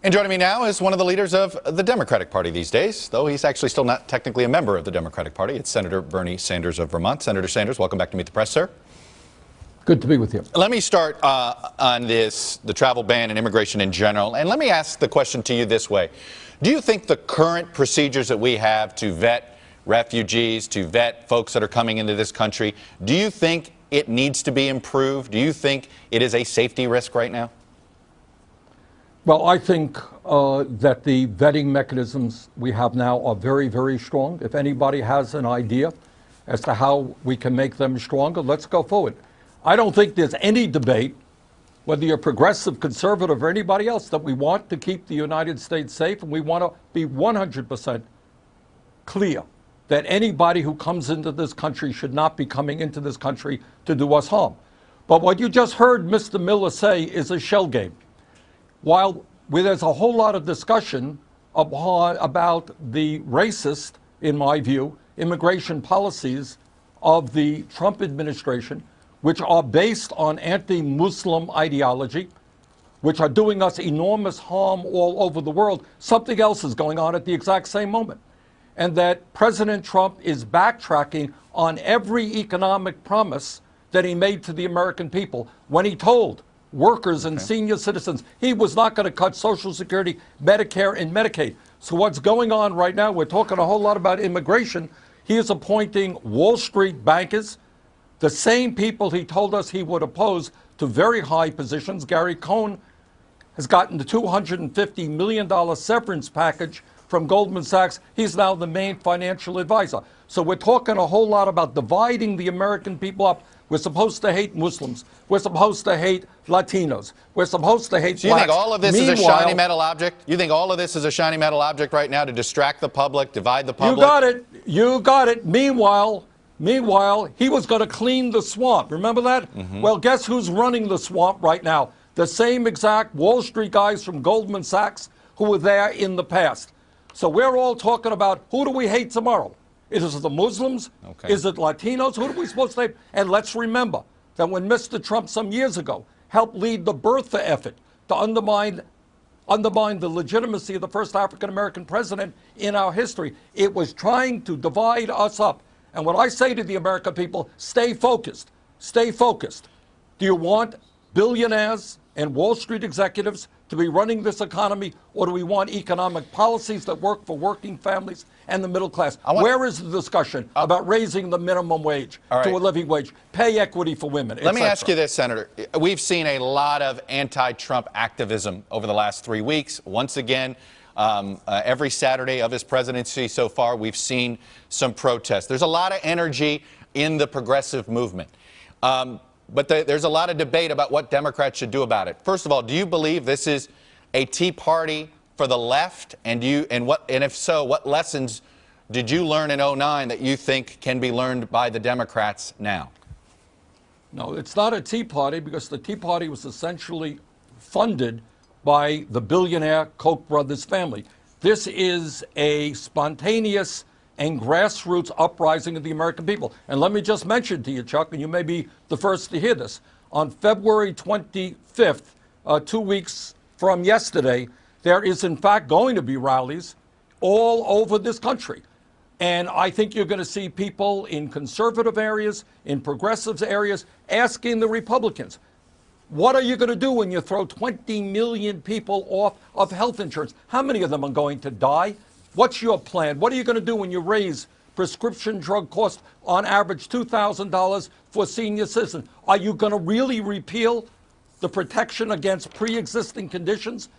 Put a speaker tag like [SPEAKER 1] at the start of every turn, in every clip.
[SPEAKER 1] And joining me now is one of the leaders of the Democratic Party these days, though he's actually still not technically a member of the Democratic Party. It's Senator Bernie Sanders of Vermont. Senator Sanders, welcome back to Meet the Press, sir.
[SPEAKER 2] Good to be with you.
[SPEAKER 1] Let me start on the travel ban and immigration in general. And let me ask the question to you this way. Do you think the current procedures that we have to vet refugees, to vet folks that are coming into this country, do you think it needs to be improved? Do you think it is a safety risk right now?
[SPEAKER 2] Well, I think that the vetting mechanisms we have now are very, very strong. If anybody has an idea as to how we can make them stronger, let's go forward. I don't think there's any debate, whether you're progressive, conservative, or anybody else, that we want to keep the United States safe, and we want to be 100% clear that anybody who comes into this country should not be coming into this country to do us harm. But what you just heard Mr. Miller say is a shell game. While there's a whole lot of discussion about the racist, in my view, immigration policies of the Trump administration, which are based on anti-Muslim ideology, which are doing us enormous harm all over the world, something else is going on at the exact same moment. And that President Trump is backtracking on every economic promise that he made to the American people when he told workers and senior citizens he was not going to cut Social Security, Medicare, and Medicaid. So what's going on right now, we're talking a whole lot about immigration. He is appointing Wall Street bankers, the same people he told us he would oppose, to very high positions. Gary Cohn has gotten the $250 million severance package from Goldman Sachs. He's now the main financial advisor. So we're talking a whole lot about dividing the American people up. We're supposed to hate Muslims. We're supposed to hate Latinos. We're supposed to hate blacks.
[SPEAKER 1] So you think all of this is a shiny metal object? You think all of this is a shiny metal object right now to distract the public, divide the public?
[SPEAKER 2] You got it. You got it. Meanwhile, he was going to clean the swamp. Remember that? Well, guess who's running the swamp right now? The same exact Wall Street guys from Goldman Sachs who were there in the past. So we're all talking about, who do we hate tomorrow? Is it the Muslims? Okay. Is it Latinos? Who are we supposed to hate? And let's remember that when Mr. Trump some years ago helped lead the birther effort to undermine the legitimacy of the first African-American president in our history, it was trying to divide us up. And what I say to the American people, stay focused. Stay focused. Do you want billionaires and Wall Street executives to be running this economy, or do we want economic policies that work for working families and the middle class? Where is the discussion about raising the minimum wage to a living wage, pay equity for women?
[SPEAKER 1] Let me ask you this, Senator. We've seen a lot of anti-Trump activism over the last 3 weeks. Once again, every Saturday of his presidency so far, we've seen some protests. There's a lot of energy in the progressive movement. But there's a lot of debate about what Democrats should do about it. First of all, do you believe this is a Tea Party for the left? And if so, what lessons did you learn in '09 that you think can be learned by the Democrats now?
[SPEAKER 2] No, it's not a Tea Party, because the Tea Party was essentially funded by the billionaire Koch brothers family. This is a spontaneous and grassroots uprising of the American people. And let me just mention to you, Chuck, and you may be the first to hear this, on February 25th, 2 weeks from yesterday, there is in fact going to be rallies all over this country. And I think you're going to see people in conservative areas, in progressive areas, asking the Republicans, what are you going to do when you throw 20 million people off of health insurance? How many of them are going to die? What's your plan? What are you going to do when you raise prescription drug costs on average $2,000 for senior citizens? Are you going to really repeal the protection against pre-existing conditions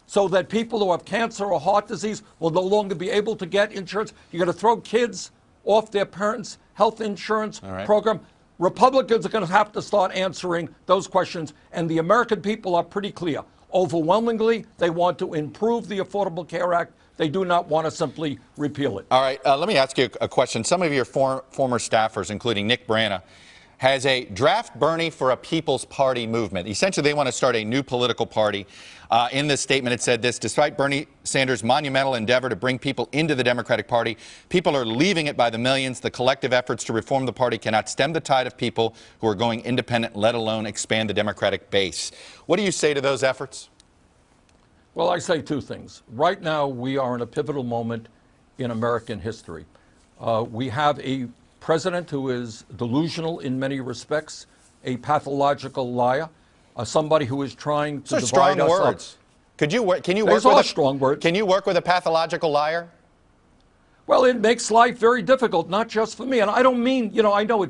[SPEAKER 2] so that people who have cancer or heart disease will no longer be able to get insurance? You're going to throw kids off their parents' health insurance program? Republicans are going to have to start answering those questions, and the American people are pretty clear. Overwhelmingly, they want to improve the Affordable Care Act. They do not want to simply repeal it.
[SPEAKER 1] All right, let me ask you a question. Some of your former staffers, including Nick Brana, has a draft Bernie for a People's Party movement. Essentially, they want to start a new political party. In this statement, it said this: despite Bernie Sanders' monumental endeavor to bring people into the Democratic Party, people are leaving it by the millions. The collective efforts to reform the party cannot stem the tide of people who are going independent, let alone expand the Democratic base. What do you say to those efforts?
[SPEAKER 2] Well, I say two things. Right now, we are in a pivotal moment in American history. We have a president who is delusional in many respects, a pathological liar, somebody who is trying to
[SPEAKER 1] Those are
[SPEAKER 2] divide
[SPEAKER 1] strong
[SPEAKER 2] us
[SPEAKER 1] words.
[SPEAKER 2] up.
[SPEAKER 1] Can you
[SPEAKER 2] Those
[SPEAKER 1] work
[SPEAKER 2] are
[SPEAKER 1] with
[SPEAKER 2] strong words.
[SPEAKER 1] Can you work with a pathological liar?
[SPEAKER 2] Well, it makes life very difficult, not just for me. And I don't mean, I know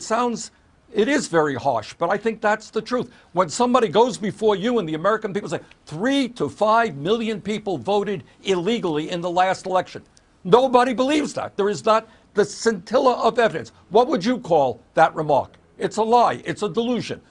[SPEAKER 2] it is very harsh, but I think that's the truth. When somebody goes before you and the American people say 3 to 5 million people voted illegally in the last election, nobody believes that. There is not the scintilla of evidence. What would you call that remark? It's a lie. It's a delusion.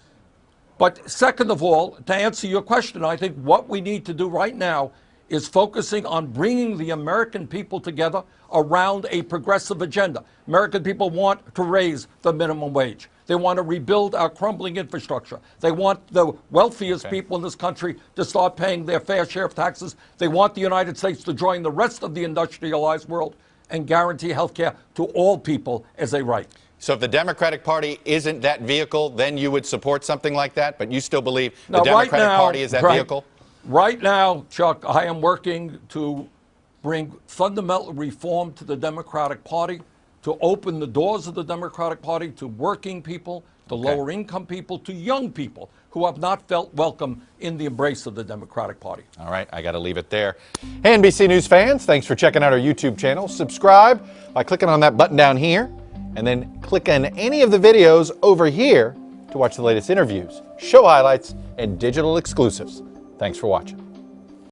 [SPEAKER 2] But second of all, to answer your question, I think what we need to do right now is focusing on bringing the American people together around a progressive agenda. American people want to raise the minimum wage. They want to rebuild our crumbling infrastructure. They want the wealthiest people in this country to start paying their fair share of taxes. They want the United States to join the rest of the industrialized world and guarantee health care to all people as a right.
[SPEAKER 1] So if the Democratic Party isn't that vehicle, then you would support something like that? But you still believe the Democratic Party is that vehicle?
[SPEAKER 2] Right now, Chuck, I am working to bring fundamental reform to the Democratic Party, to open the doors of the Democratic Party to working people, to lower income people, to young people who have not felt welcome in the embrace of the Democratic Party.
[SPEAKER 1] All right, I got to leave it there. Hey, NBC News fans, thanks for checking out our YouTube channel. Subscribe by clicking on that button down here, and then click on any of the videos over here to watch the latest interviews, show highlights, and digital exclusives. Thanks for watching.